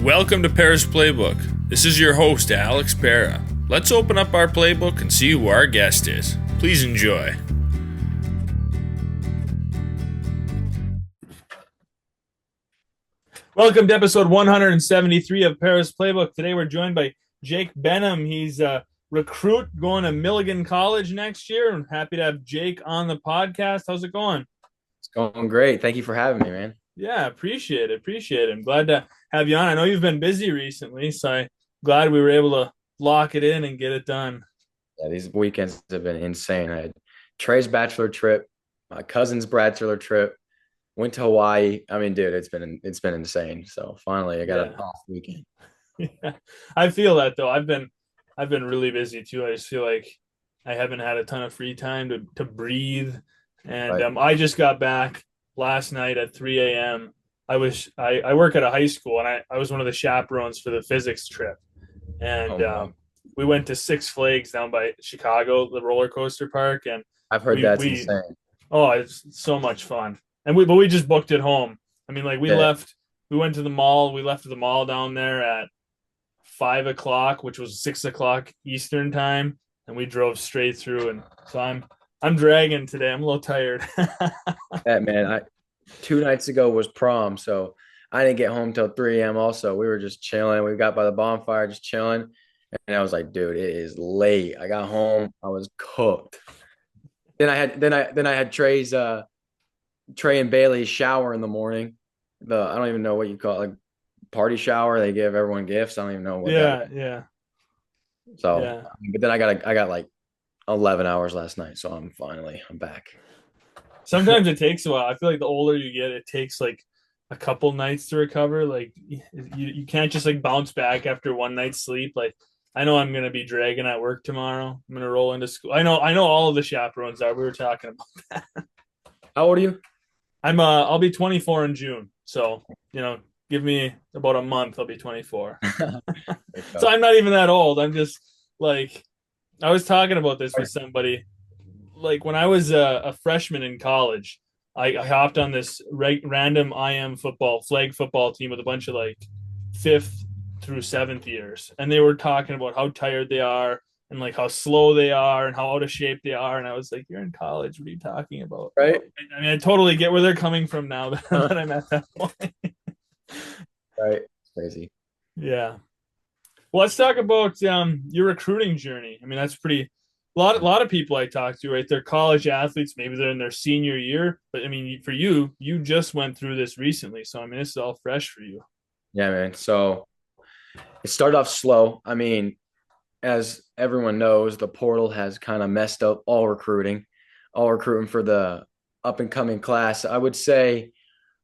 Welcome to Pera's Playbook. This is your host, Alex Pera. Let's open up our playbook and see who our guest is. Please enjoy. Welcome to episode 173 of Pera's Playbook. Today we're joined by Jake Benham. He's a recruit going to Milligan College next year. I'm happy to have Jake on the podcast. How's it going? It's going great. Thank you for having me, man. Yeah, appreciate it. I'm glad to have you on. I know you've been busy recently, so I'm glad we were able to lock it in and get it done. Yeah, these weekends have been insane. I had Trey's bachelor trip, my cousin's bachelor trip, went to Hawaii. I mean, dude, it's been insane. So finally, I got an off weekend. Yeah, I feel that though. I've been really busy too. I just feel like I haven't had a ton of free time to breathe. And Right. I just got back last night at 3 a.m. I work at a high school, and I was one of the chaperones for the physics trip. And Oh, we went to Six Flags down by Chicago, the roller coaster park, and I've heard that's insane. oh, it's so much fun. And we just booked it home. I mean, like Yeah, we went to the mall. We left the mall down there at 5 o'clock, which was 6 o'clock Eastern time, and we drove straight through. And so I'm dragging today. I'm a little tired. that man. 2 nights ago was prom, so I didn't get home till 3 a.m. Also, we were just chilling. We got by the bonfire, just chilling, and I was like, dude, it is late. I got home, I was cooked. Then I had Trey and Bailey's shower in the morning. I don't even know what you call it, like party shower. They give everyone gifts. I don't even know what that is. Yeah. So, Yeah. but then I got like 11 hours last night, so I'm back. Sometimes it takes a while. I feel like the older you get, it takes like a couple nights to recover. Like you can't just like bounce back after one night's sleep. Like I know I'm gonna be dragging at work tomorrow. I'm gonna roll into school. I know all of the chaperones are. We were talking about. How old are you? I'll be 24 in June. So, give me about a month, I'll be 24. So I'm not even that old. I'm just like I was talking about this with somebody. Like when I was a freshman in college, I hopped on this random IM football flag football team with a bunch of like fifth through seventh years, and they were talking about how tired they are and like how slow they are and how out of shape they are. And I was like, "You're in college. What are you talking about?" Right? I mean, I totally get where they're coming from now Huh. that I'm at that point. Right. It's crazy. Yeah. Well, let's talk about your recruiting journey. I mean, that's pretty. A lot of people I talk to, right? They're college athletes. Maybe they're in their senior year, but I mean, for you, you just went through this recently, so I mean, this is all fresh for you. Yeah, man. So it started off slow. I mean, as everyone knows, the portal has kind of messed up all recruiting for the up and coming class. I would say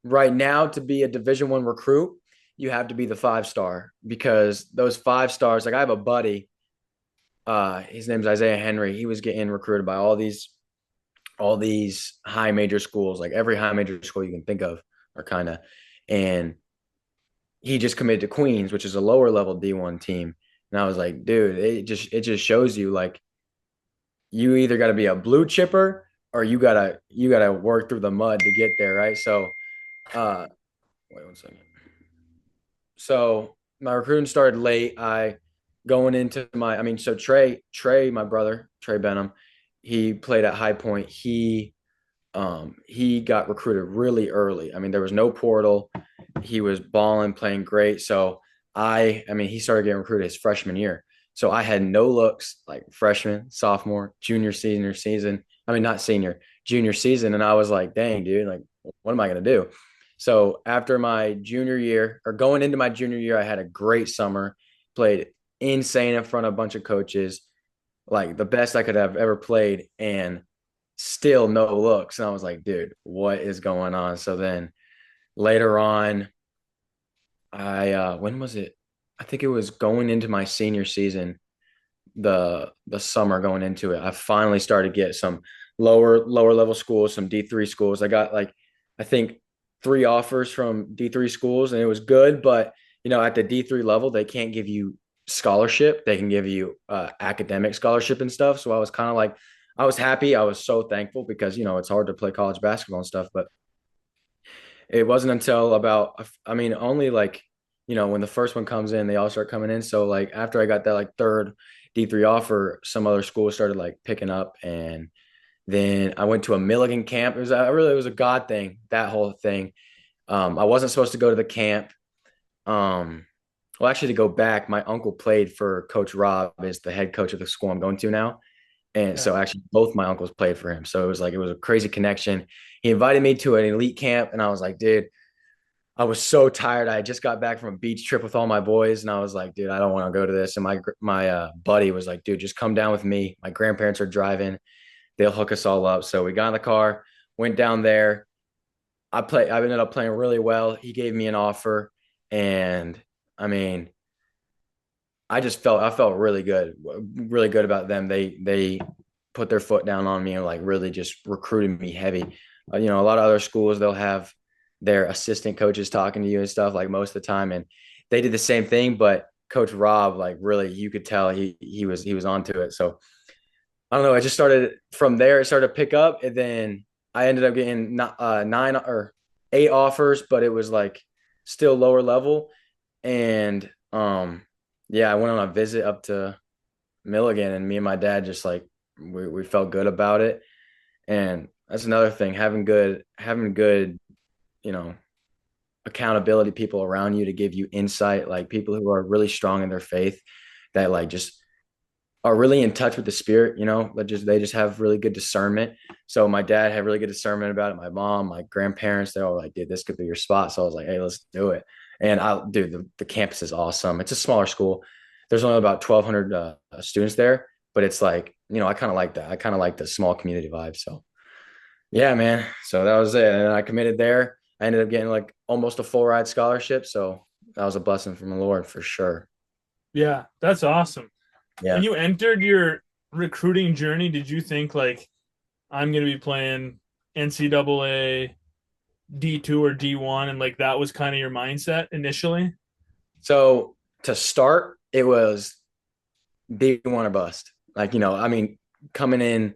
right now to be a Division I recruit, you have to be the 5 star because those 5 stars, like I have a buddy, his name's Isaiah Henry. He was getting recruited by all these high major schools, like every high major school you can think of, or kind of, and he just committed to Queens, which is a lower level D1 team. And I was like, dude, it just shows you like you either got to be a blue chipper or you gotta work through the mud to get there, right? So, uh, wait 1 second. So my recruiting started late. So Trey, my brother, Trey Benham, he played at High Point. He got recruited really early. I mean, there was no portal. He was balling, playing great. So I mean, he started getting recruited his freshman year. So I had no looks like freshman, sophomore, junior, senior season. I mean, not senior, junior season. And I was like, dang, dude, like, what am I going to do? So after my junior year or going into my junior year, I had a great summer, played insane in front of a bunch of coaches, like the best I could have ever played. And still no looks. And I was like, dude, what is going on? So then later on, when was it? I think it was going into my senior season, the summer going into it. I finally started to get some lower level schools, some D3 schools. I got like I think 3 offers from D3 schools, and it was good. But at the D3 level, they can't give you scholarship. They can give you academic scholarship and stuff. So I was kind of like, I was happy. I was so thankful because it's hard to play college basketball and stuff. But it wasn't until about, I mean, only like when the first one comes in, they all start coming in. So like after I got that like third D3 offer, some other schools started like picking up, and then I went to a Milligan camp. It was a God thing, that whole thing. I wasn't supposed to go to the camp. Um, well, actually, to go back, my uncle played for Coach Rob, is the head coach of the school I'm going to now. And Yeah. so actually both my uncles played for him. So it was a crazy connection. He invited me to an elite camp, and I was like, dude, I was so tired. I just got back from a beach trip with all my boys, and I was like, dude, I don't want to go to this. And my buddy was like, dude, just come down with me. My grandparents are driving. They'll hook us all up. So we got in the car, went down there. I ended up playing really well. He gave me an offer, and I mean, I felt really good about them. They put their foot down on me and like really just recruited me heavy. A lot of other schools, they'll have their assistant coaches talking to you and stuff like most of the time, and they did the same thing. But Coach Rob, like really, you could tell he was onto it. So I don't know. I just started from there. It started to pick up, and then I ended up getting nine or eight offers, but it was like still lower level. And yeah, I went on a visit up to Milligan, and me and my dad just like we felt good about it. And that's another thing, having good, you know, accountability people around you to give you insight, like people who are really strong in their faith, that like just are really in touch with the spirit, they just have really good discernment. So my dad had really good discernment about it. My mom, my grandparents, they're all like, dude, this could be your spot. So I was like, hey, let's do it. And dude, the campus is awesome. It's a smaller school. There's only about 1,200 students there, but it's like, I kind of like that. I kind of like the small community vibe. So yeah, man. So that was it. And then I committed there. I ended up getting like almost a full ride scholarship. So that was a blessing from the Lord for sure. Yeah, that's awesome. When Yeah. you entered your recruiting journey, did you think like I'm going to be playing NCAA D2 or D1 and like that was kind of your mindset initially? So to start, it was D1 or bust. Like, coming in,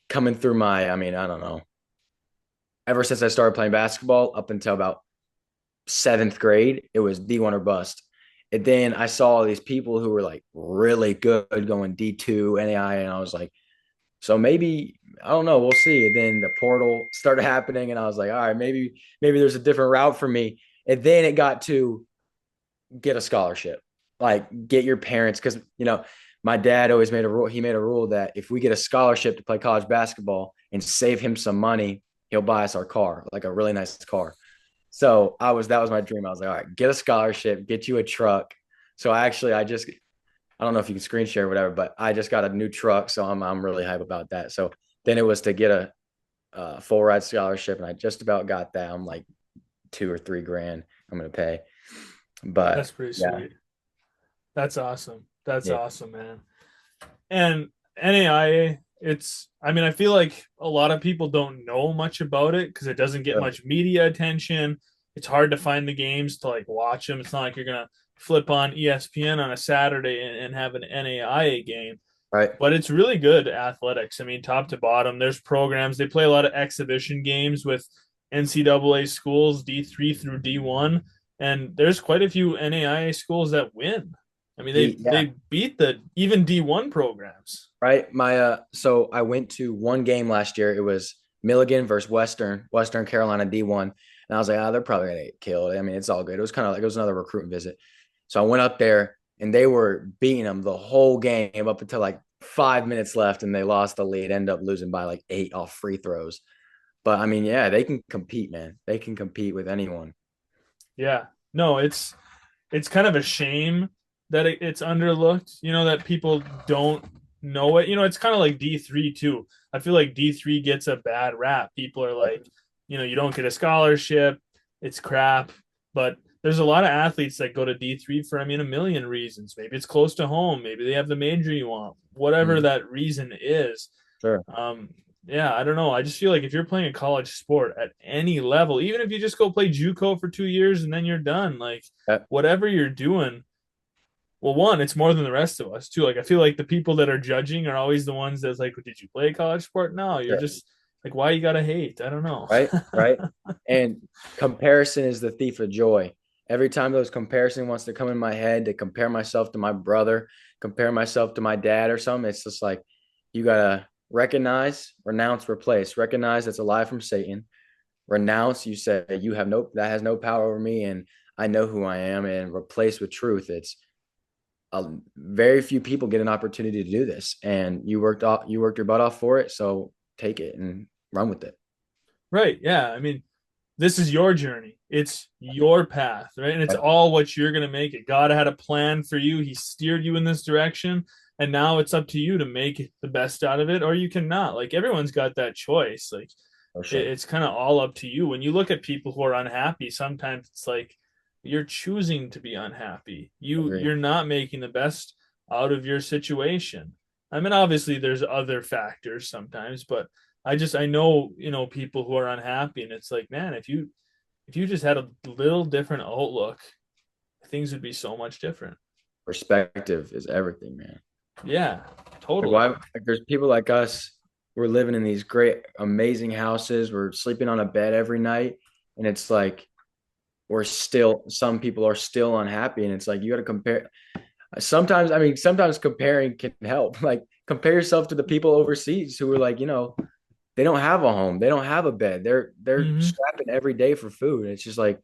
coming through I don't know. Ever since I started playing basketball up until about seventh grade, it was D1 or bust. And then I saw these people who were like really good going D2, NAIA, and I was like, so maybe, I don't know, we'll see. And then the portal started happening, and I was like, all right, maybe there's a different route for me. And then it got to get a scholarship, like get your parents, because my dad always made a rule. He made a rule that if we get a scholarship to play college basketball and save him some money, he'll buy us our car, like a really nice car. So that was my dream. I was like, all right, get a scholarship, get you a truck. So I don't know if you can screen share or whatever, but I just got a new truck, so I'm really hype about that. So then it was to get a full ride scholarship, and I just about got that. I'm like 2 or 3 grand I'm gonna pay, but That's pretty yeah, sweet. That's awesome. That's yeah, awesome, man. And NAIA, I mean, I feel like a lot of people don't know much about it because it doesn't get sure. much media attention. It's hard to find the games to like watch them. It's not like you're going to flip on ESPN on a Saturday and have an NAIA game, Right. but it's really good athletics. I mean, top to bottom, there's programs. They play a lot of exhibition games with NCAA schools, D3 through D1, and there's quite a few NAIA schools that win. I mean, Yeah, they beat the even D1 programs. right. So I went to one game last year. It was Milligan versus Western Carolina D1. And I was like, they're probably gonna get killed. I mean, it's all good. It was kind of like it was another recruiting visit. So I went up there, and they were beating them the whole game up until like 5 minutes left, and they lost the lead, ended up losing by like 8 off free throws. But I mean, yeah, they can compete, man. They can compete with anyone. Yeah. No, it's kind of a shame that it's underlooked, that people don't know it. It's kind of like D3 too. I feel like D3 gets a bad rap. People are like, you don't get a scholarship, it's crap. But there's a lot of athletes that go to D3 for, I mean, a million reasons. Maybe it's close to home. Maybe they have the major you want, whatever Mm, that reason is. sure. Um, yeah, I don't know. I just feel like if you're playing a college sport at any level, even if you just go play JUCO for 2 years and then you're done, like Yeah, whatever you're doing, well, one, it's more than the rest of us too. Like I feel like the people that are judging are always the ones that's like, did you play a college sport? No, you're sure. just like, why you gotta hate? I don't know. Right. Right. And comparison is the thief of joy. Every time those comparison wants to come in my head to compare myself to my brother, compare myself to my dad or something, it's just like you gotta recognize, renounce, replace. Recognize that's a lie from Satan. Renounce, you say you have no that has no power over me, and I know who I am, and replace with truth. It's very few people get an opportunity to do this, and you worked your butt off for it, so take it and run with it. Right. Yeah. I mean, this is your journey. It's your path, right? And it's Right. all what you're going to make it. God had a plan for you. He steered you in this direction. And now it's up to you to make the best out of it, or you cannot. Like everyone's got that choice. Like For sure. it's kind of all up to you. When you look at people who are unhappy, sometimes it's like you're choosing to be unhappy. Agree. You're not making the best out of your situation. I mean, obviously there's other factors sometimes, but I know, people who are unhappy and it's like, man, if you just had a little different outlook, things would be so much different. Perspective is everything, man. Yeah, Like totally. why like there's people like us, we're living in these great, amazing houses, we're sleeping on a bed every night, and it's like we're still some people are still unhappy, and it's like you got to compare. Sometimes, I mean, sometimes comparing can help. Like compare yourself to the people overseas who are like, they don't have a home, they don't have a bed, they're Hmm. scrapping every day for food. It's just like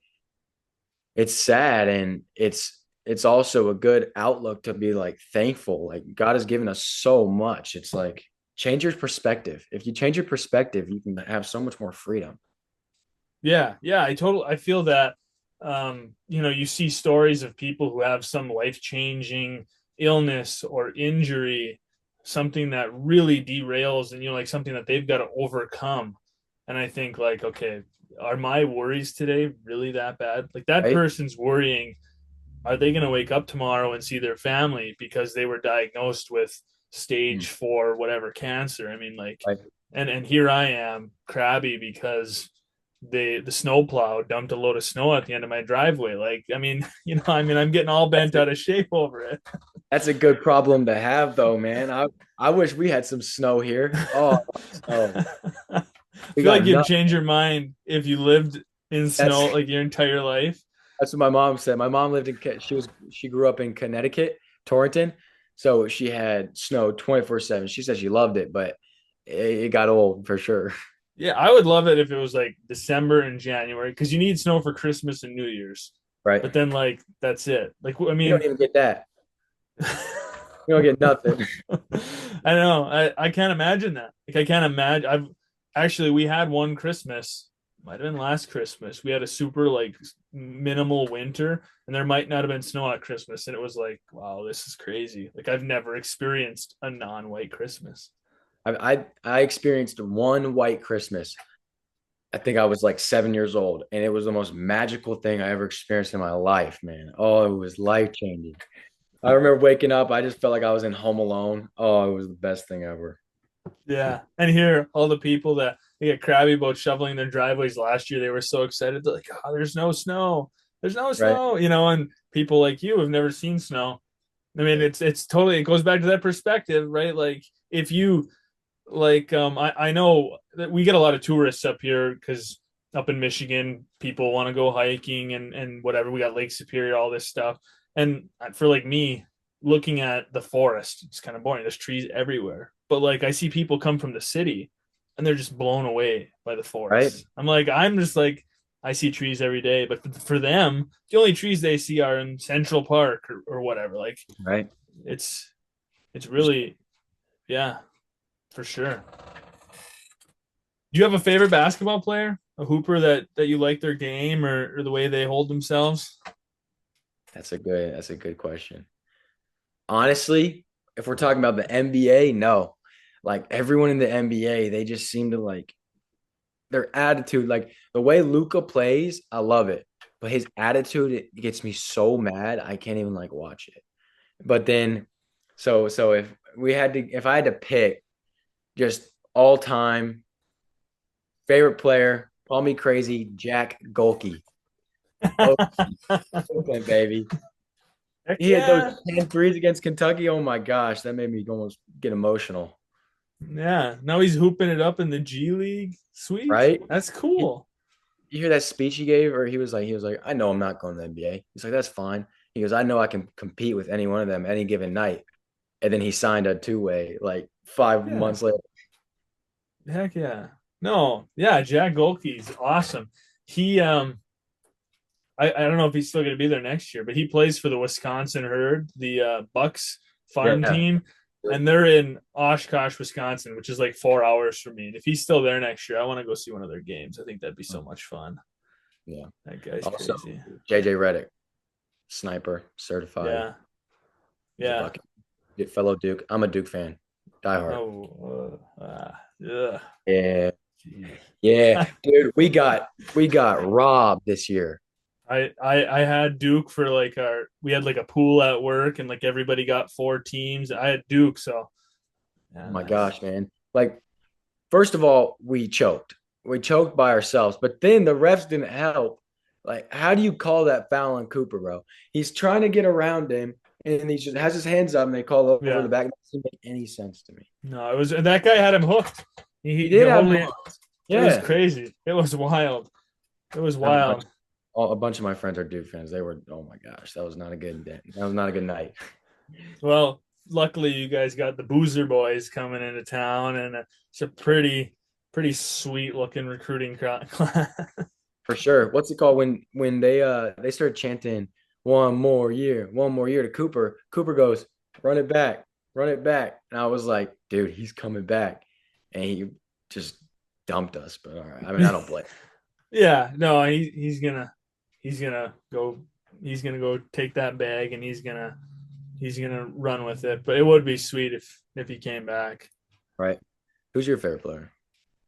it's sad, and it's also a good outlook to be like thankful. Like God has given us so much. It's like change your perspective. If you change your perspective, you can have so much more freedom. Yeah, yeah, I feel that you see stories of people who have some life-changing illness or injury, something that really derails and like something that they've got to overcome. And I think like, okay, are my worries today really that bad? Like that Right. person's worrying, are they going to wake up tomorrow and see their family because they were diagnosed with Mm. stage 4 whatever cancer? I mean, like, Right. and here I am crabby because the snowplow dumped a load of snow at the end of my driveway. Like, I mean, I'm getting all That's bent out of shape over it. That's a good problem to have, though, man. I wish we had some snow here. Oh, snow. I We feel like got you'd nothing. change your mind if you lived in That's snow like your entire life. that's what my mom said. My mom lived in she grew up in Connecticut, Torrington, so she had snow 24/7. She said she loved it, but it got old for sure. Yeah, I would love it if it was like December and January because you need snow for Christmas and New Year's. Right? But then like that's it. Like I You don't mean, even get that. You don't get nothing. I know. I can't imagine that. Like I can't imagine. I've actually we had one Christmas, might have been last Christmas. We had a super like minimal winter, and there might not have been snow at Christmas, and it was like, wow, this is crazy. Like I've never experienced a non-white Christmas. I experienced one white Christmas. I think I was like 7 years old, and it was the most magical thing I ever experienced in my life, man. Oh, it was life changing. I remember waking up. I just felt like I was in Home Alone. Oh, it was the best thing ever. Yeah, and here all the people that they get crabby about shoveling their driveways last year, they were so excited. They're like, "Oh, there's no snow. There's no Right? snow," and people like you have never seen snow. I mean, Yeah. it's totally it goes back to that perspective, right? Like if you like I know that we get a lot of tourists up here because up in Michigan, people want to go hiking and whatever. We got Lake Superior, all this stuff. And for like me, looking at the forest, it's kind of boring. There's trees everywhere. But like I see people come from the city and they're just blown away by the Right? forest. I'm just like I see trees every day, but for them, the only trees they see are in Central Park or whatever. Like Right? it's it's really yeah, for sure. Do you have a favorite basketball player, a hooper that you like their game or the way they hold themselves? That's a good question. Honestly, if we're talking about the NBA, no. Like everyone in the NBA, they just seem to like their attitude, like the way Luca plays, I love it. But his attitude, it gets me so mad, I can't even like watch it. But then, so if I had to pick just all time favorite player, call me crazy, Jack Golke. Oh, Oakland, baby. Heck He had those yeah. 10 threes against Kentucky. Oh my gosh, that made me almost get emotional. Yeah. Now he's hooping it up in the G League. Sweet. Right? That's He, cool. you hear that speech he gave, or he was like, I know I'm not going to the NBA. He's like, that's fine. He goes, I know I can compete with any one of them any given night. And then he signed a two-way like five Yeah. months later. Heck yeah. No, yeah, Jack Golke's awesome. He I don't know if he's still gonna be there next year, but he plays for the Wisconsin Herd, the Bucks farm Yeah. team, and they're in Oshkosh, Wisconsin, which is like 4 hours from me. And if he's still there next year, I want to go see one of their games. I think that'd be so much fun. Yeah. That guy's Also, crazy. JJ Redick, sniper, certified. Yeah. He's a Yeah. bucket. Fellow Duke. I'm a Duke fan. Die hard. Oh, yeah. Yeah. Yeah. Dude, we got robbed this year. I had Duke for like we had like a pool at work and like everybody got four teams. I had Duke, so Oh my yeah. gosh, man. Like, first of all, we choked. We choked by ourselves, but then the refs didn't help. Like, how do you call that foul on Cooper, bro? He's trying to get around him, and he just has his hands up, and they call over Yeah. the back. It doesn't make any sense to me. No, it was that guy had him hooked. He He did have only him. it was Yeah. crazy. It was wild. It was I have a bunch, wild. a bunch of my friends are Duke fans. They were, oh my gosh, that was not a good day. That was not a good night. Well, luckily you guys got the Boozer Boys coming into town, and it's a pretty sweet looking recruiting class. For sure. What's it called when they started chanting one more year to Cooper. Cooper goes, run it back. And I was like, dude, he's coming back. And he just dumped us. But all right. I mean, I don't blame. Yeah, no, he's gonna go take that bag and he's gonna run with it. But it would be sweet if he came back. Right. Who's your favorite player?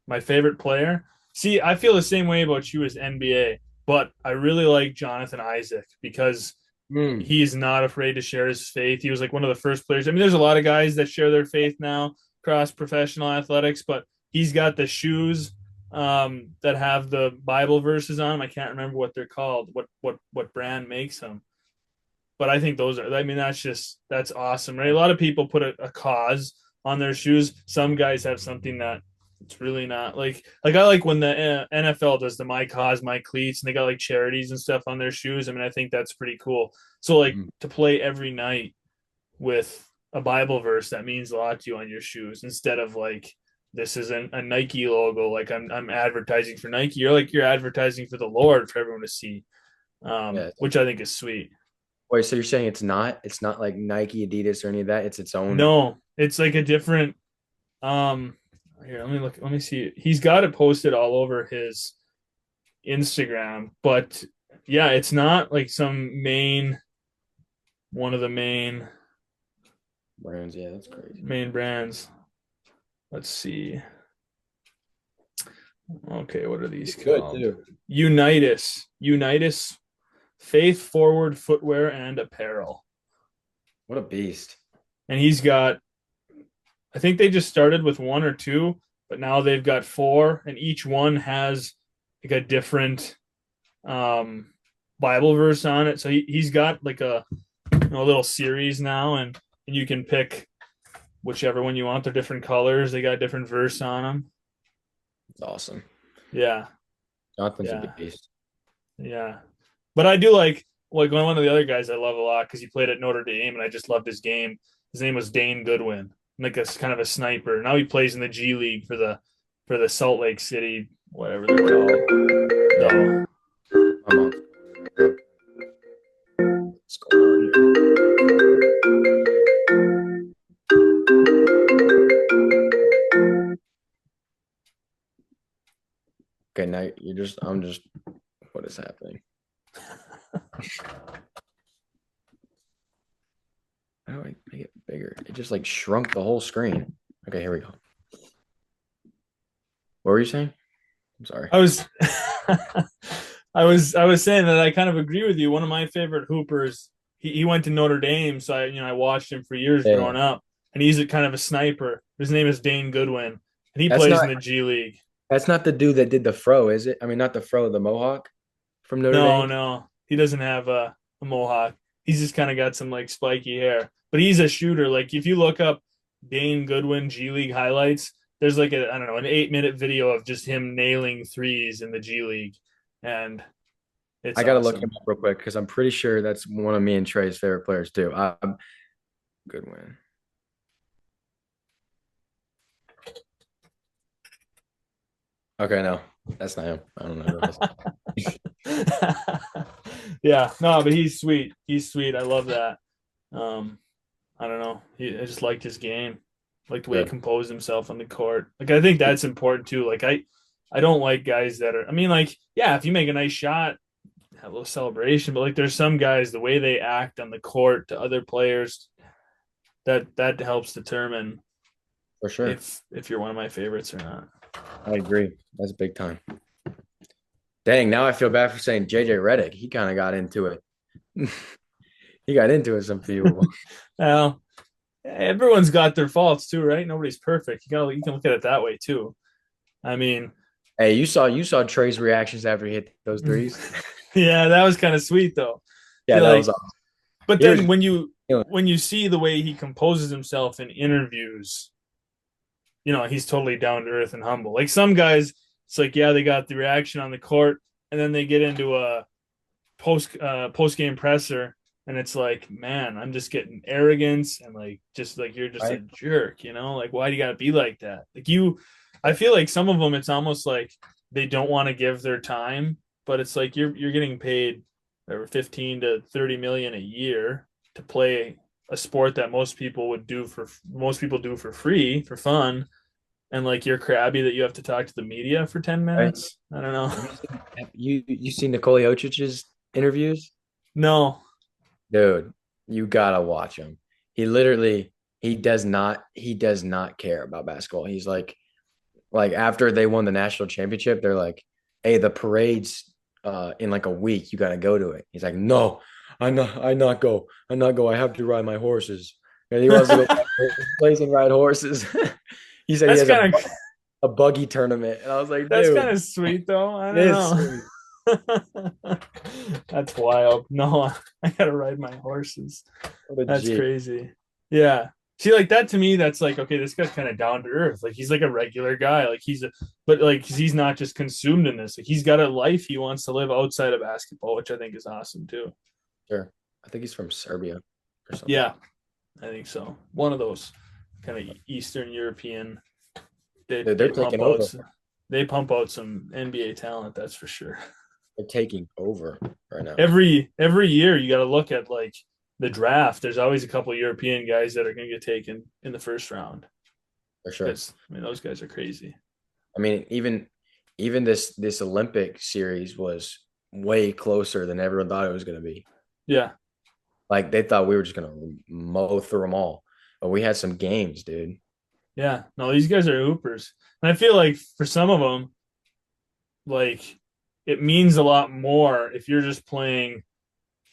My favorite player. See, I feel the same way about you as NBA, but I really like Jonathan Isaac because Mm, he's not afraid to share his faith. He was like one of the first players. I mean, there's a lot of guys that share their faith now across professional athletics, but he's got the shoes that have the Bible verses on them. I can't remember what they're called, what brand makes them. But I think those are. I mean, that's awesome, right? A lot of people put a cause on their shoes. Some guys have something that it's really not like I like when the NFL does the my cause my cleats and they got like charities and stuff on their shoes. I mean, I think that's pretty cool. So like mm. to play every night with a Bible verse that means a lot to you on your shoes instead of like this isn't a Nike logo. Like I'm advertising for Nike. You're advertising for the Lord for everyone to see, Yeah. which I think is sweet. Wait, so you're saying it's not like Nike, Adidas, or any of that? It's its own. No, it's like a different. Um, Here, let me look. Let me see. He's got it posted all over his Instagram, but yeah, it's not like some one of the Brands. Yeah, that's crazy. main brands. Let's see. Okay, what are these It's good called? too. Unitas, Faith Forward Footwear and Apparel. What a beast. And he's got, I think they just started with one or two, but now they've got four, and each one has like a different Bible verse on it. So he's got like a little series now, and you can pick whichever one you want. They're different colors. They got different verse on them. It's awesome. Yeah, Jonathan's yeah, a beast. yeah. But I do like one of the other guys I love a lot because he played at Notre Dame, and I just loved his game. His name was Dane Goodwin, like a kind of a sniper. Now he plays in the G League for the Salt Lake City, whatever they're called. Yeah. No. I'm on. What's going on here? Okay, now I'm just, what is happening? How do I make it bigger? It just like shrunk the whole screen. Okay, here we go. What were you saying? I'm sorry. I was I was saying that I kind of agree with you. One of my favorite hoopers, he went to Notre Dame, so I watched him for years Yeah. growing up, and he's a kind of a sniper. His name is Dane Goodwin, and he That's plays not in the G League. that's not the dude that did the fro, is it? I mean, not the fro, the mohawk from Notre No, Dame. no, he doesn't have a mohawk. He's just kind of got some like spiky hair, but he's a shooter. Like if you look up Dane Goodwin G League highlights, there's like I don't know, an 8-minute video of just him nailing threes in the G League. and it's I got to look him awesome. up real quick because I'm pretty sure that's one of me and Trey's favorite players too. Good win. Okay, no, that's not him. I don't know who it is. Yeah, no, but he's sweet. He's sweet. I love that. Um, I don't know. I just liked his game, like the way he Good. composed himself on the court. Like I think that's important too. Like I don't like guys that are. I mean, like yeah, if you make a nice shot, have a little celebration. But like there's some guys, the way they act on the court to other players, that helps determine For sure. if you're one of my favorites or not. I agree. That's big time. Dang, now I feel bad for saying JJ Redick. He kind of got into it. He got into it, some people. Well, everyone's got their faults too, right? Nobody's perfect. You can look at it that way too. I mean, Hey, you saw Trey's reactions after he hit those threes. yeah, that was kind of sweet though. Yeah, You're that was like, awesome. but He was then feeling when you see the way he composes himself in interviews, he's totally down to earth and humble. Like some guys, it's like, yeah, they got the reaction on the court, and then they get into a post game presser, and it's like, man, I'm just getting arrogance and like just like you're just a right. jerk, like why do you gotta be like that? Like I feel like some of them, it's almost like they don't want to give their time, but it's like you're getting paid over 15 to 30 million a year to play a sport that most people do for free for fun, and like you're crabby that you have to talk to the media for 10 Right. minutes. I don't know. Have you seen Nikola Jokic's interviews? No. Dude, you gotta watch him. He does not care about basketball. He's like after they won the national championship, they're like, hey, the parade's in like a week. You gotta go to it. He's like, no, I not go. I have to ride my horses. And he wants to go place and ride horses. He said he That's has a, kind of a buggy tournament. And I was like, that's kind dude, of sweet though. I it is don't sweet. know. That's wild. No, I gotta ride my horses. What a That's G. crazy. Yeah. See, like that to me, that's like, okay, this guy's kind of down to earth. Like he's like a regular guy. But like he's not just consumed in this. Like he's got a life he wants to live outside of basketball, which I think is awesome too. Sure. I think he's from Serbia or something. Yeah, I think so. One of those kind of Eastern European. They Dude, they they're pump taking out over. some, they pump out some NBA talent, that's for sure. They're taking over right now. Every year you got to look at like the draft. There's always a couple of European guys that are going to get taken in the first round For sure. because I mean those guys are crazy. I mean, even this Olympic series was way closer than everyone thought it was going to be. Yeah, Like they thought we were just going to mow through them all, but we had some games, dude. yeah. No, these guys are hoopers, and I feel like for some of them, like it means a lot more if you're just playing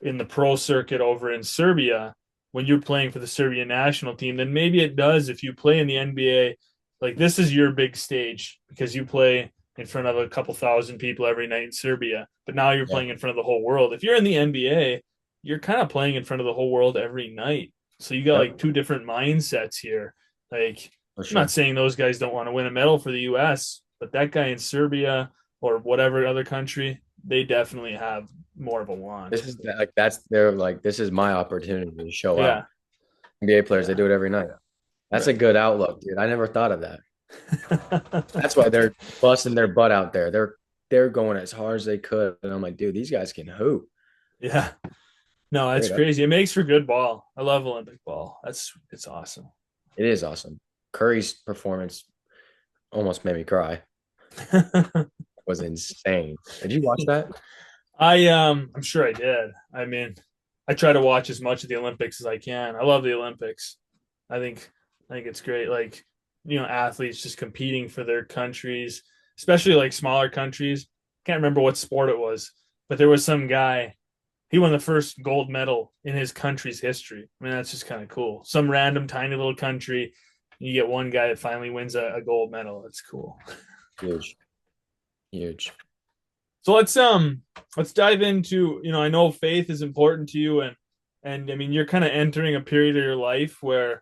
in the pro circuit over in Serbia when you're playing for the Serbian national team than maybe it does if you play in the NBA. Like this is your big stage because you play in front of a couple thousand people every night in Serbia, but now you're Yeah, playing in front of the whole world. If you're in the NBA, you're kind of playing in front of the whole world every night. So you got like yep, two different mindsets here. Like for I'm not sure. saying those guys don't want to win a medal for the US, but that guy in Serbia or whatever other country, they definitely have more of a want. This is like that's their like this is my opportunity to show out. Yeah. NBA players, they Yeah. do it every night. That's a Right. good outlook, dude. I never thought of that. That's why they're busting their butt out there. They're going as hard as they could, and I'm like, dude, these guys can hoop. Yeah. No, that's Straight up. crazy. It makes for good ball. I love Olympic ball. It's awesome. It is awesome. Curry's performance almost made me cry. It was insane. Did you watch that? I'm sure I did. I mean, I try to watch as much of the Olympics as I can. I love the Olympics. I think I think it's great. Like, athletes just competing for their countries, especially like smaller countries. Can't remember what sport it was, but there was some guy, he won the first gold medal in his country's history. I mean, that's just kind of cool. Some random tiny little country, you get one guy that finally wins a gold medal. That's cool. Huge, huge. So let's dive into, I know faith is important to you, and I mean you're kind of entering a period of your life where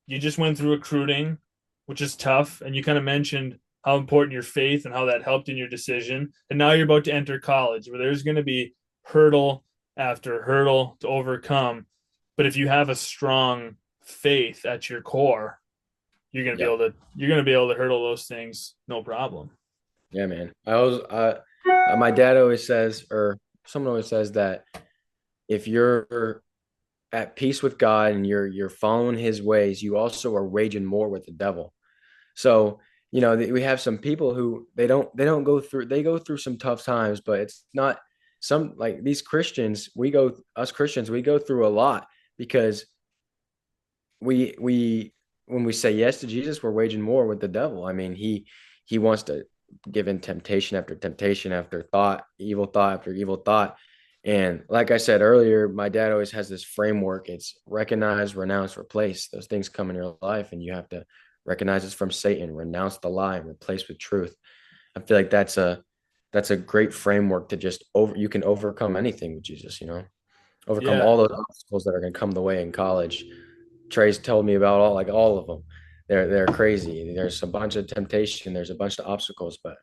you just went through recruiting, which is tough, and you kind of mentioned how important your faith and how that helped in your decision. And now you're about to enter college where there's going to be hurdle after hurdle to overcome. But if you have a strong faith at your core, Yeah. you're going to be able to hurdle those things no problem. Yeah, man. My dad always says, or someone always says that if you're at peace with God and you're following his ways, you also are waging war with the devil. So, we have some people who they don't go through, they go through some tough times, but it's not some, like these Christians, us Christians, we go through a lot because we when we say yes to Jesus, we're waging war with the devil. I mean, he wants to give in temptation after thought after evil thought. And like I said earlier, my dad always has this framework. It's recognize, renounce, replace. Those things come in your life, and you have to recognize it's from Satan, renounce the lie, and replace with truth. I feel like that's a great framework to just you can overcome anything with Jesus, overcome Yeah. all those obstacles that are going to come the way in college. Trey's told me about all of them. They're crazy. There's a bunch of temptation. There's a bunch of obstacles, but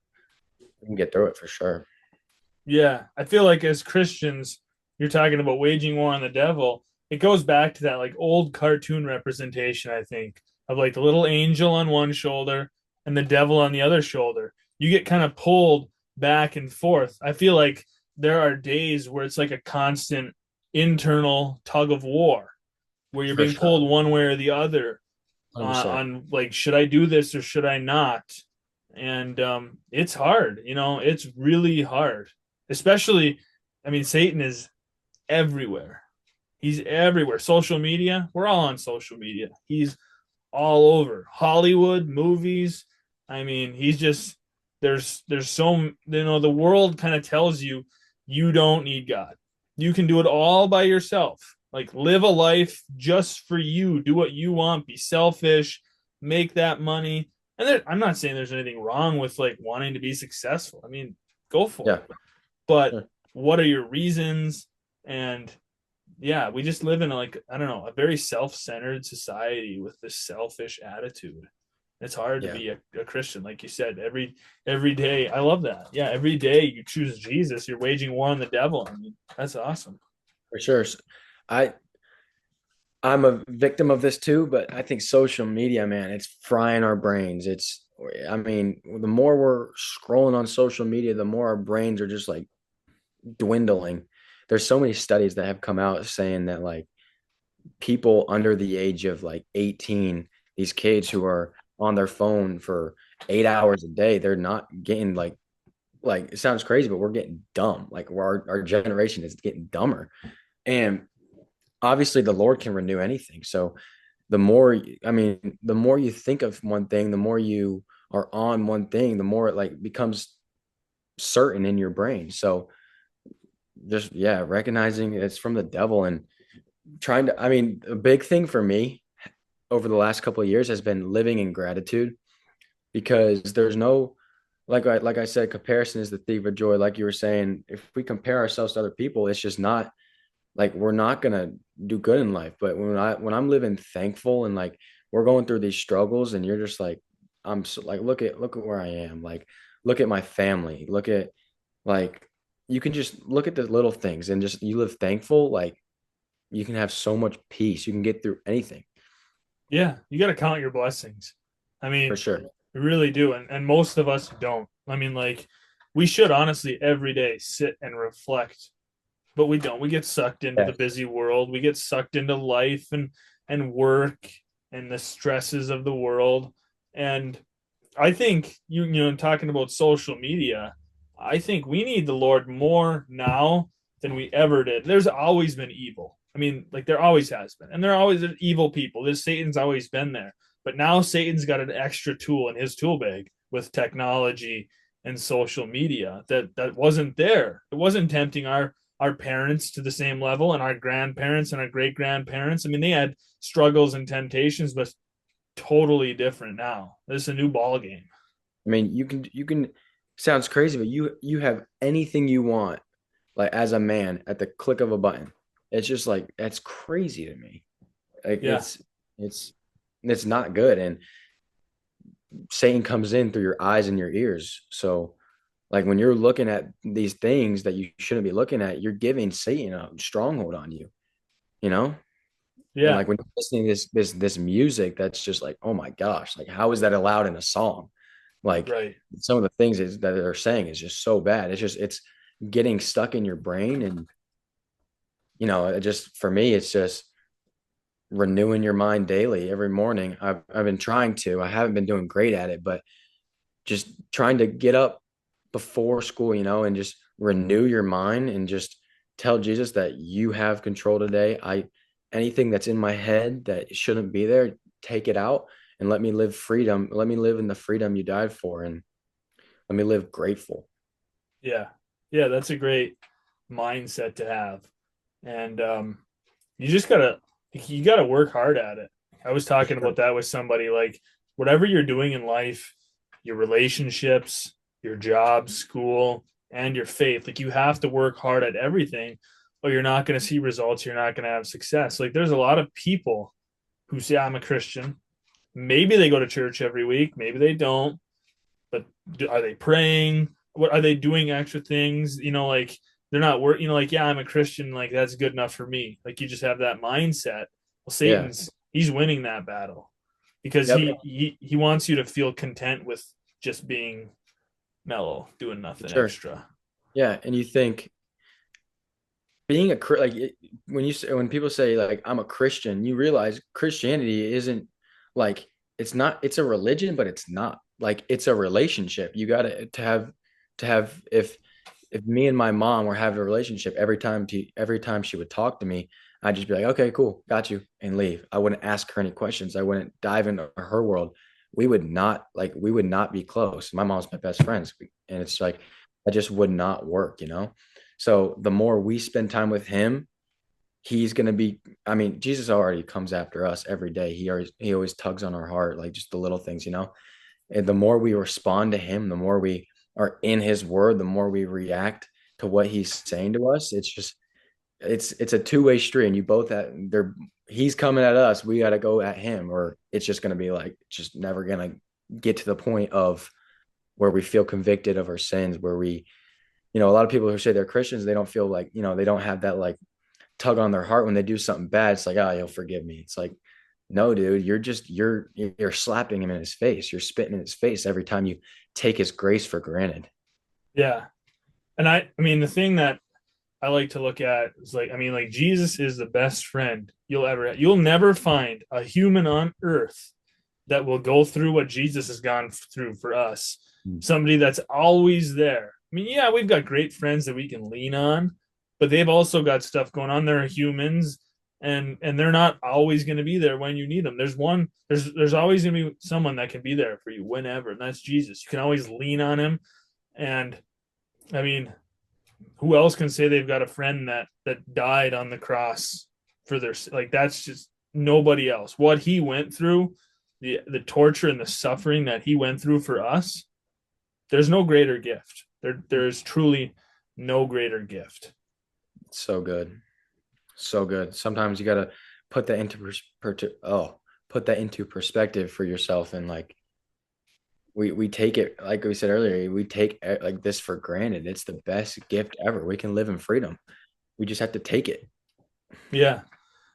we can get through it for sure. Yeah. I feel like as Christians, you're talking about waging war on the devil. It goes back to that like old cartoon representation, I think, of like the little angel on one shoulder and the devil on the other shoulder. You get kind of pulled back and forth. I feel like there are days where it's like a constant internal tug of war where you're For being sure. pulled one way or the other 100%. on like, should I do this or should I not? And it's hard, it's really hard, especially, I mean, Satan is everywhere. He's everywhere. Social media, we're all on social media. He's all over Hollywood, movies. I mean, he's just there's so the world kind of tells you you don't need God. You can do it all by yourself. Like live a life just for you. Do what you want. Be selfish. Make that money. And I'm not saying there's anything wrong with like wanting to be successful. I mean, go for Yeah. it. But Yeah. what are your reasons? And yeah, we just live in like, I don't know, a very self-centered society with this selfish attitude. It's hard to Yeah. be a Christian, like you said. Every day, I love that. Yeah, every day you choose Jesus, you're waging war on the devil. I mean, that's awesome. For sure. I I'm a victim of this too, but I think social media, man, it's frying our brains. I mean, the more we're scrolling on social media, the more our brains are just like dwindling. There's so many studies that have come out saying that like people under the age of like 18, these kids who are on their phone for 8 hours a day, they're not getting like it sounds crazy, but we're getting dumb. Like our generation is getting dumber. And obviously the Lord can renew anything. So the more you think of one thing, the more you are on one thing, the more it like becomes certain in your brain. So just, yeah, recognizing it's from the devil and I mean, a big thing for me over the last couple of years has been living in gratitude because there's no, like I said, comparison is the thief of joy. Like you were saying, if we compare ourselves to other people, it's just not like we're not gonna do good in life. But when I'm living thankful and like we're going through these struggles and you're just like, I'm so, like, look at where I am. Like, look at my family. Look at like you can just look at the little things and just you live thankful. Like you can have so much peace. You can get through anything. Yeah, you got to count your blessings. I For mean, sure. we really do. And most of us don't. I mean, like, we should honestly every day sit and reflect, but we don't. We get sucked into Yeah. the busy world. We get sucked into life and work and the stresses of the world. And I think talking about social media, I think we need the Lord more now than we ever did. There's always been evil. I mean, like there always has been, and there are always evil people. There's Satan's always been there, but now Satan's got an extra tool in his tool bag with technology and social media that wasn't there. It wasn't tempting our parents to the same level, and our grandparents and our great grandparents. I mean, they had struggles and temptations, but totally different now. This is a new ball game. I mean, you can sounds crazy, but you have anything you want, like as a man, at the click of a button. It's just like that's crazy to me. Like Yeah. it's it's not good. And Satan comes in through your eyes and your ears. So like when you're looking at these things that you shouldn't be looking at, you're giving Satan a stronghold on you, you know? And Yeah. like when you're listening to this music, that's just like, oh my gosh, like how is that allowed in a song? Like Right. some of the things that they're saying is just so bad. It's getting stuck in your brain. And it just, for me, it's just renewing your mind daily every morning. I've been trying to. I haven't been doing great at it, but just trying to get up before school, and just renew your mind and just tell Jesus that you have control today. Anything that's in my head that shouldn't be there, take it out and let me live freedom. Let me live in the freedom you died for, and let me live grateful. Yeah. Yeah. That's a great mindset to have. And you just gotta work hard at it. I was For talking sure. about that with somebody, like whatever you're doing in life, your relationships, your job, school, and your faith, like you have to work hard at everything, or you're not going to see results. You're not going to have success. Like there's a lot of people who say, I'm a Christian. Maybe they go to church every week, maybe they don't, but are they praying? What are they doing? Extra things, like they're not work. Like, yeah, I'm a Christian. Like that's good enough for me. Like you just have that mindset. Well, Yeah. he's winning that battle because Yep. he wants you to feel content with just being mellow, doing For nothing sure. extra. Yeah. And you think being like when people say like I'm a Christian, you realize Christianity isn't like it's a religion, but it's not like it's a relationship. You got to have if me and my mom were having a relationship every time she would talk to me, I'd just be like, okay, cool, got you, and leave. I wouldn't ask her any questions. I wouldn't dive into her world. We would not be close. My mom's my best friends, and it's like that just would not work. So the more we spend time with him, he's gonna be. I mean, Jesus already comes after us every day. He always tugs on our heart, like just the little things. And the more we respond to him, the more we are in his word, the more we react to what he's saying to us. It's a two-way street, and you both have they're he's coming at us, we got to go at him, or it's just going to be like just never going to get to the point of where we feel convicted of our sins, where a lot of people who say they're Christians, they don't feel like, they don't have that like tug on their heart when they do something bad. It's like, oh, you'll forgive me. It's like, no, dude, you're slapping him in his face. You're spitting in his face every time you take his grace for granted. Yeah, and I mean the thing that I like to look at is like, I mean, like Jesus is the best friend you'll ever have. You'll never find a human on earth that will go through what Jesus has gone through for us. Mm. Somebody that's always there. I mean, yeah, we've got great friends that we can lean on, but they've also got stuff going on. They're humans, and they're not always going to be there when you need them. There's always going to be someone that can be there for you whenever, and that's Jesus. You can always lean on him. And I mean, who else can say they've got a friend that died on the cross for their, like, that's just nobody else. What he went through, the torture and the suffering that he went through for us, there's no greater gift. There's truly no greater gift. So good. So good. Sometimes you got to put that into put that into perspective for yourself. And like we take it, like we said earlier, we take like this for granted. It's the best gift ever. We can live in freedom. We just have to take it. Yeah.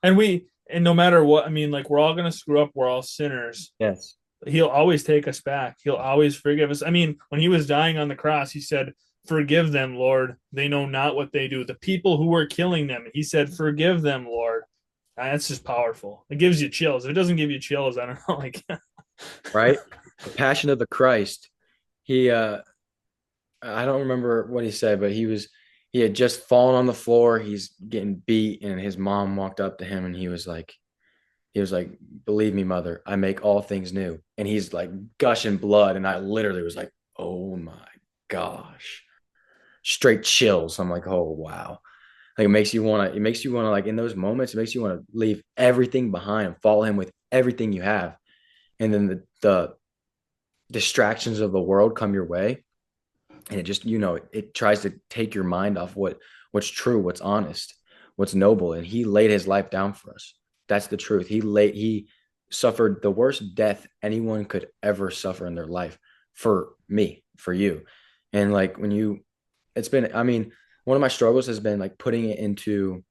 And no matter what, I mean, like we're all gonna screw up, we're all sinners. Yes. He'll always take us back. He'll always forgive us. I mean, when he was dying on the cross, he said, forgive them, Lord. They know not what they do. The people who were killing them, he said, forgive them, Lord. That's just powerful. It gives you chills. If it doesn't give you chills, I don't know. Like, Right. The passion of the Christ. He I don't remember what he said, but he had just fallen on the floor. He's getting beat, and his mom walked up to him, and he was like, believe me, mother, I make all things new. And he's like gushing blood. And I literally was like, oh my gosh, straight chills. I'm like, oh wow. Like it makes you want to like in those moments, it makes you want to leave everything behind, follow him with everything you have. And then the distractions of the world come your way. And it just, it tries to take your mind off what's true, what's honest, what's noble. And he laid his life down for us. That's the truth. He suffered the worst death anyone could ever suffer in their life for me, for you. And like when you, it's been, I mean, one of my struggles has been like putting it into,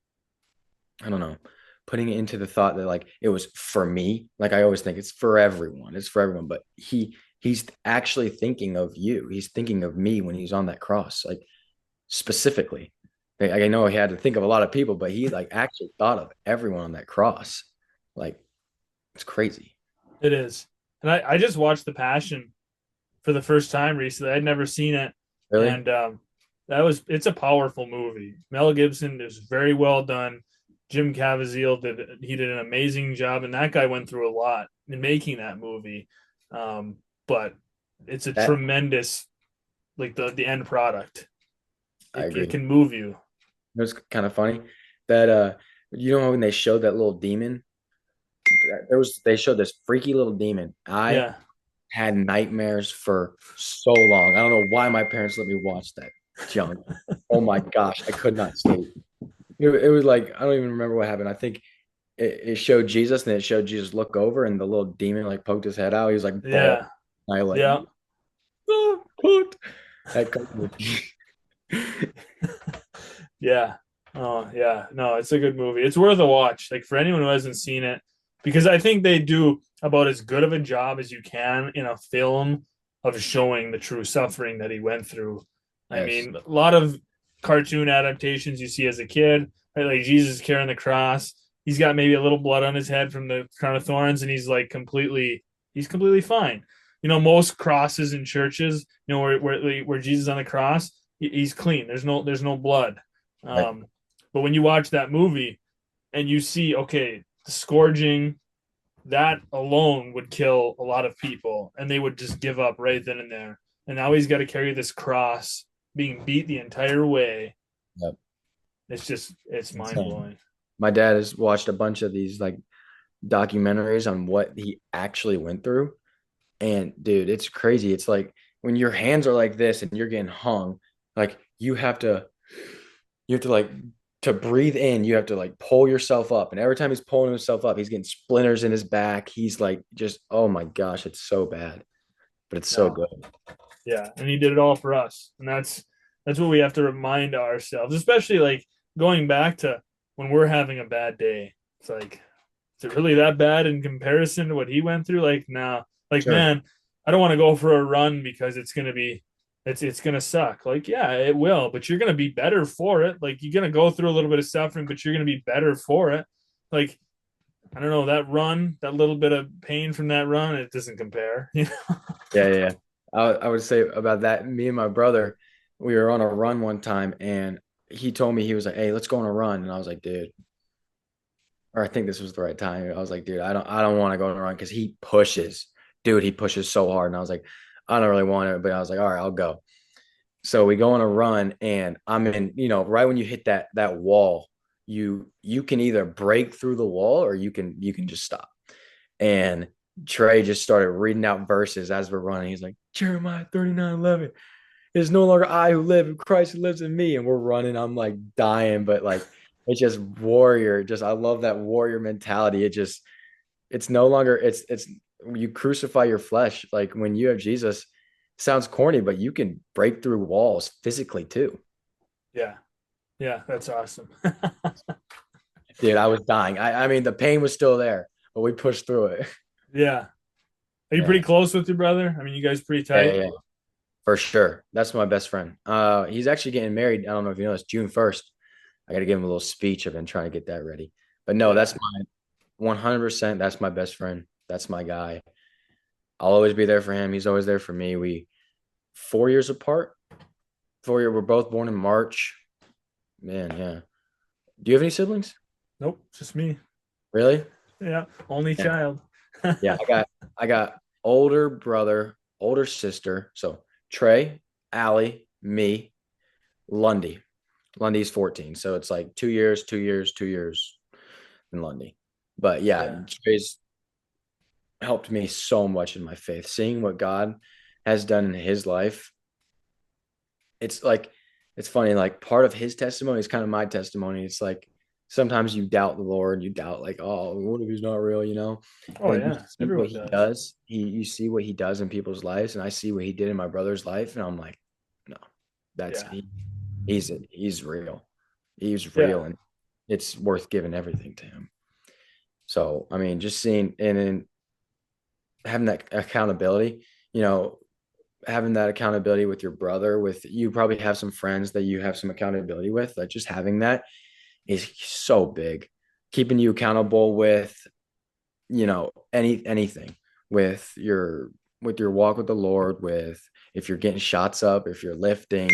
I don't know, putting it into the thought that like it was for me. Like I always think it's for everyone. It's for everyone. But he's actually thinking of you. He's thinking of me when he's on that cross, like specifically. Like, I know he had to think of a lot of people, but he like actually thought of everyone on that cross. Like it's crazy. It is. And I just watched The Passion for the first time recently. I'd never seen it. Really? And it's a powerful movie. Mel Gibson is very well done. Jim Caviezel did an amazing job, and that guy went through a lot in making that movie. But it's a That tremendous, like the end product. I It agree. can move you. It was kind of funny that you know when they showed that little demon, they showed this freaky little demon. I Yeah. had nightmares for so long. I don't know why my parents let me watch that junk. Oh my gosh, I could not sleep. It was like I don't even remember what happened. I think it showed Jesus and it showed Jesus look over and the little demon like poked his head out. He was like bald. Yeah. I like Yeah. what? That company. Yeah. Oh, yeah. No, it's a good movie. It's worth a watch. Like for anyone who hasn't seen it, because I think they do about as good of a job as you can in a film of showing the true suffering that he went through. I Yes. mean, a lot of cartoon adaptations you see as a kid, right? Like Jesus carrying the cross. He's got maybe a little blood on his head from the crown of thorns, and he's completely fine. Most crosses in churches, where Jesus is on the cross, he's clean. There's no blood. Right. Um, but when you watch that movie and you see, okay, the scourging, that alone would kill a lot of people and they would just give up right then and there. And now he's got to carry this cross being beat the entire way. Yep. It's mind Insane. blowing. My dad has watched a bunch of these like documentaries on what he actually went through. And dude, it's crazy. It's like when your hands are like this and you're getting hung, like you have to like to breathe in, you have to like pull yourself up. And every time he's pulling himself up, he's getting splinters in his back. He's like just, oh my gosh, it's so bad. But it's so No, good. yeah, and he did it all for us, and that's what we have to remind ourselves, especially like going back to when we're having a bad day. It's like, is it really that bad in comparison to what he went through? Like, nah, like Sure. man, I don't want to go for a run because it's gonna suck. Like, yeah, it will, but you're gonna be better for it. Like, you're gonna go through a little bit of suffering, but you're gonna be better for it. Like, I don't know, that run, that little bit of pain from that run, it doesn't compare. Yeah, yeah, yeah. I would say about that, me and my brother, we were on a run one time and he told me he was like, "Hey, let's go on a run." And I was like, "Dude," or I think this was the right time. I was like, "Dude, I don't want to go on a run because he pushes. Dude, he pushes so hard." And I was like, "I don't really want it," but I was like, "All right, I'll go." So we go on a run and I'm in, right when you hit that wall, you can either break through the wall or you can just stop. And Trey just started reading out verses as we're running. He's like, Jeremiah 39:11. It is no longer I who live, Christ who lives in me. And we're running. I'm like dying, but like it's just warrior. Just I love that warrior mentality. It's no longer it's you crucify your flesh. Like when you have Jesus, sounds corny, but you can break through walls physically too. Yeah, yeah, that's awesome. Dude, I was dying. I mean the pain was still there, but we pushed through it. Yeah. Are you Yeah. pretty close with your brother? I mean, you guys pretty Yeah, yeah, tight? yeah. For sure. That's my best friend. He's actually getting married. I don't know if you know, it's June 1st. I got to give him a little speech. I've been trying to get that ready. But no, that's Yeah. my 100%. That's my best friend. That's my guy. I'll always be there for him. He's always there for me. We 4 years apart. 4 year. We're both born in March. Man, yeah. Do you have any siblings? Nope, just me. Really? Yeah, only Yeah. child. Yeah. I got older brother, older sister. So Trey, Allie, me, Lundy. Lundy's 14. So it's like 2 years, 2 years, 2 years in Lundy. But yeah, Yeah. Trey's helped me so much in my faith. Seeing what God has done in his life, it's like, it's funny. Like part of his testimony is kind of my testimony. It's like sometimes you doubt the Lord. You doubt like, oh, what if he's not real, Oh And then you yeah, see what everyone he does. does. You see what he does in people's lives, and I see what he did in my brother's life, and I'm like, no, that's Yeah, he's real. He's yeah, real, and it's worth giving everything to him. So I mean, just seeing and then having that accountability, you know, having that accountability with your brother, with you probably have some friends that you have some accountability with, like just having that is so big. Keeping you accountable with, anything with your walk with the Lord, with if you're getting shots up, if you're lifting,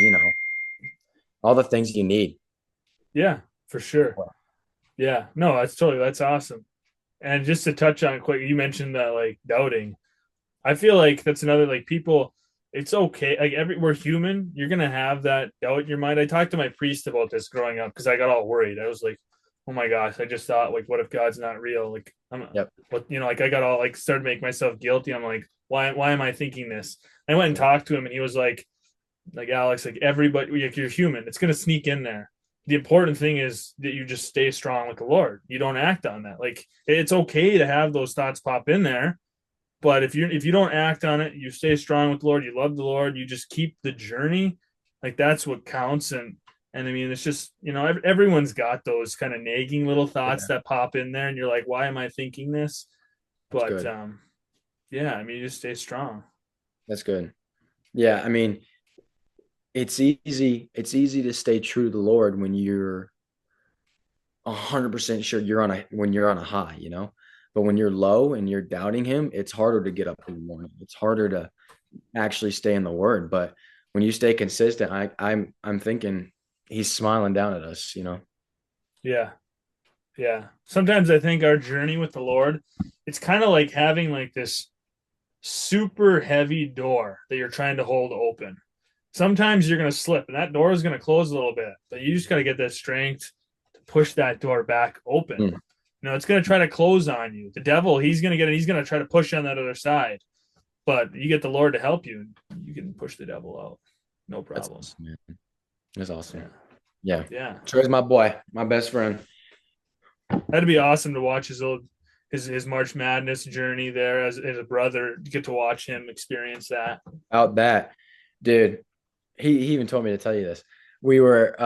all the things you need. yeah, for sure. Yeah, no, that's awesome. And just to touch on quick, you mentioned that like doubting. I feel like that's another like people. It's okay. Like we're human. You're gonna have that doubt in your mind. I talked to my priest about this growing up because I got all worried. I was like, oh my gosh, I just thought like, what if God's not real? Like Yep. what like I got all like started making myself guilty. I'm like, why am I thinking this? I went and talked to him, and he was like Alex, like everybody, like you're human. It's gonna sneak in there. The important thing is that you just stay strong with the Lord. You don't act on that. Like it's okay to have those thoughts pop in there, but if you don't act on it, you stay strong with the Lord. You love the Lord. You just keep the journey. Like that's what counts. And I mean, it's just everyone's got those kind of nagging little thoughts Yeah, that pop in there, and you're like, why am I thinking this? that's But good. yeah, I mean, you just stay strong. That's good. Yeah, I mean, it's easy to stay true to the Lord when you're 100% sure when you're on a high, but when you're low and you're doubting him, it's harder to get up in the morning. It's harder to actually stay in the word. But when you stay consistent, I'm thinking he's smiling down at us. Yeah, yeah. Sometimes I think our journey with the Lord, it's kind of like having like this super heavy door that you're trying to hold open. Sometimes you're going to slip and that door is going to close a little bit, but you just got to get that strength to push that door back open. Mm, It's going to try to close on you. The devil, he's going to get it. He's going to try to push you on that other side, but you get the Lord to help you. You can push the devil out. No that's problem. awesome, man. That's Yeah. awesome. Yeah. Yeah. Troy's my boy, my best friend. That'd be awesome to watch his March Madness journey there as a brother, get to watch him experience that. Out that, dude. He even told me to tell you this. We were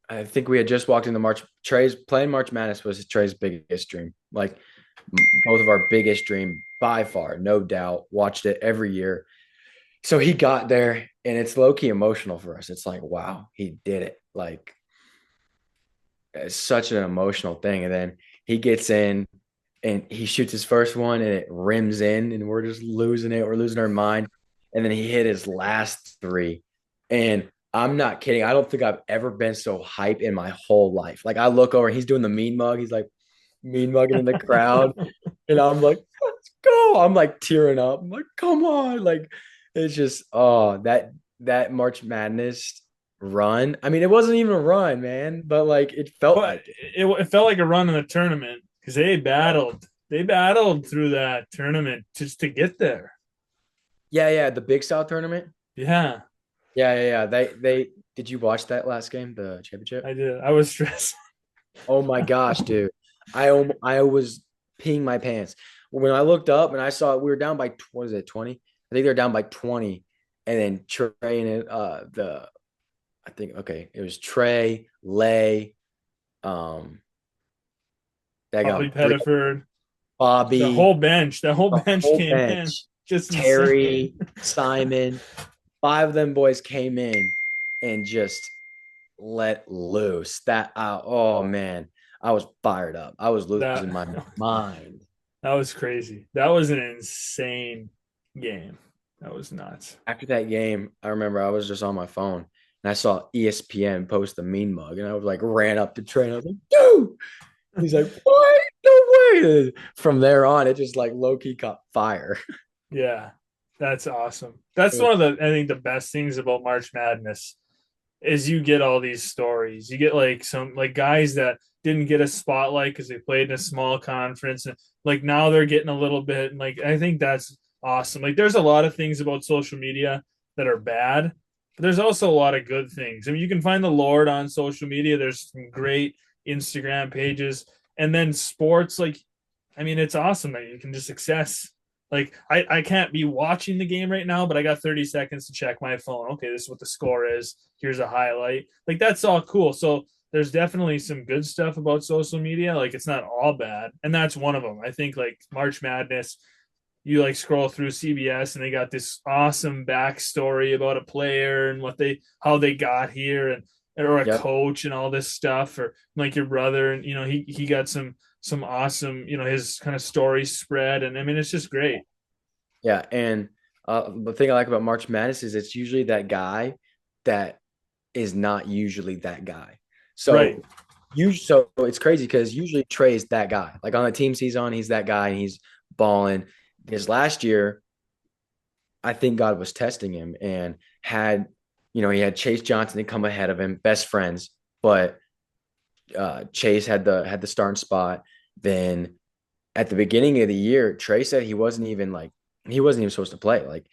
I think we had just walked into March. Trey's playing March Madness was Trey's biggest dream. Like both of our biggest dream by far, no doubt. Watched it every year. So he got there, and it's low key emotional for us. It's like, wow, he did it. Like it's such an emotional thing. And then he gets in, and he shoots his first one, and it rims in, and we're just losing it. We're losing our mind. And then he hit his last three, and I'm not kidding. I don't think I've ever been so hype in my whole life. Like I look over, and he's doing the mean mug. He's like mean mugging in the crowd, and I'm like, let's go. I'm like tearing up. I'm like, come on. Like it's just that March Madness run. I mean, it wasn't even a run, man, but like it felt But like it. it felt like a run in the tournament because they battled through that tournament just to get there. Yeah, yeah. The Big South tournament. Yeah, Yeah, yeah, yeah. They did you watch that last game, the championship? I did. I was stressed. Oh my gosh, dude. I was peeing my pants. When I looked up and I saw we were down by what is it, 20? I think they're down by 20. And then Trey and I think okay, it was Trey, Lay, um, that Bobby got three Pettiford, the Bobby, whole bench, the whole the bench whole came in. bench, Just insane. Terry, Simon, five of them boys came in and just let loose. Oh man, I was fired up. I was That losing my mind. that was crazy. That was an insane game. That was nuts. After that game, I remember I was just on my phone and I saw ESPN post the mean mug and I was like ran up to Trey and I was like, dude. He's like, what? No way. From there on, it just like low key caught fire. Yeah, that's awesome. That's one of the I think the best things about March Madness is you get all these stories. You get like some like guys that didn't get a spotlight because they played in a small conference and like now they're getting a little bit and like I think that's awesome. Like there's a lot of things about social media that are bad, there's also a lot of good things. I mean, you can find the Lord on social media. There's some great Instagram pages, and then sports. Like, I mean, it's awesome that you can just access. Like, I can't be watching the game right now, but I got 30 seconds to check my phone. Okay, this is what the score is. Here's a highlight. Like, that's all cool. So there's definitely some good stuff about social media. Like, it's not all bad, and that's one of them. I think like March Madness, you like scroll through CBS and they got this awesome backstory about a player and how they got here, and or a Yep. coach and all this stuff, or like your brother, and he got some awesome, his kind of story spread, and I mean it's just great. Yeah, and the thing I like about March Madness is it's usually that guy that is not usually that guy. Right. So so it's crazy because usually Trey's that guy. Like on the teams he's on, he's that guy and he's balling. Because last year, I think God was testing him and he had Chase Johnson to come ahead of him, best friends, but Chase had the starting spot. Then at the beginning of the year, Trey said he wasn't even supposed to play.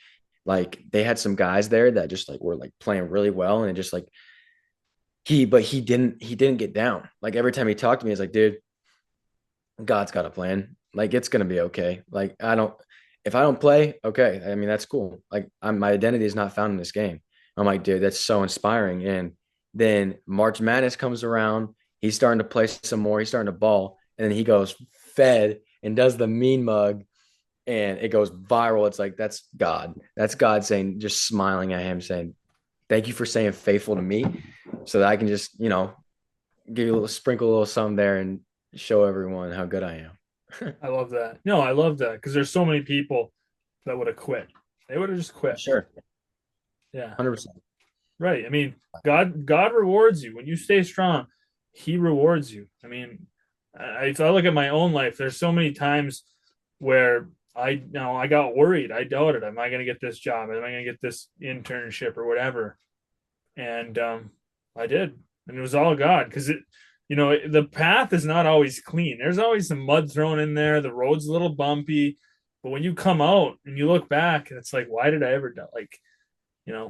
Like they had some guys there that just like were like playing really well, and it just like he didn't get down. Like every time he talked to me, he's like, dude, God's got a plan. Like it's gonna be okay. Like if I don't play, okay. I mean that's cool. Like my identity is not found in this game. I'm like, dude, that's so inspiring. And then March Madness comes around. He's starting to play some more. He's starting to ball, and then he goes fed and does the mean mug, and it goes viral. It's like that's God. That's God saying, just smiling at him, saying, "Thank you for saying faithful to me, so that I can just give you a little sprinkle a little something there and show everyone how good I am." I love that. No, I love that because there's so many people that would have quit. They would have just quit. Sure, Yeah. 100%. Right. I mean, God rewards you when you stay strong. He rewards you. I mean, if I look at my own life, there's so many times where I got worried. I doubted, am I going to get this job? Am I going to get this internship or whatever? And I did, and it was all God because the path is not always clean. There's always some mud thrown in there. The road's a little bumpy, but when you come out and you look back, and it's like, why did I ever do? Like,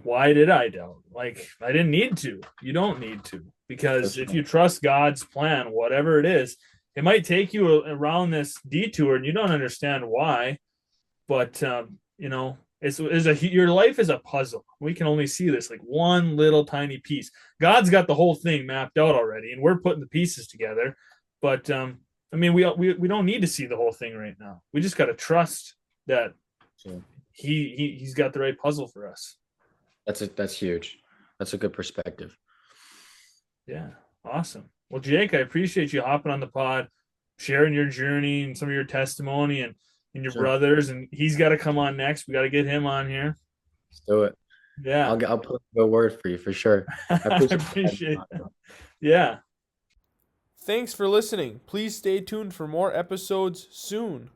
why did I doubt? Like, I didn't need to. You don't need to. For Because if sure. you trust God's plan, whatever it is, it might take you around this detour and you don't understand why. But, your life is a puzzle. We can only see this like one little tiny piece. God's got the whole thing mapped out already, and we're putting the pieces together. But, I mean, we don't need to see the whole thing right now. We just got to trust that Sure. he's got the right puzzle for us. That's huge. That's a good perspective. Yeah, awesome. Well, Jake, I appreciate you hopping on the pod, sharing your journey and some of your testimony and your Sure. brothers. And he's got to come on next. We got to get him on here. Let's do it. Yeah, I'll put a word for you for sure. I I appreciate appreciate that. that. Yeah. Thanks for listening. Please stay tuned for more episodes soon.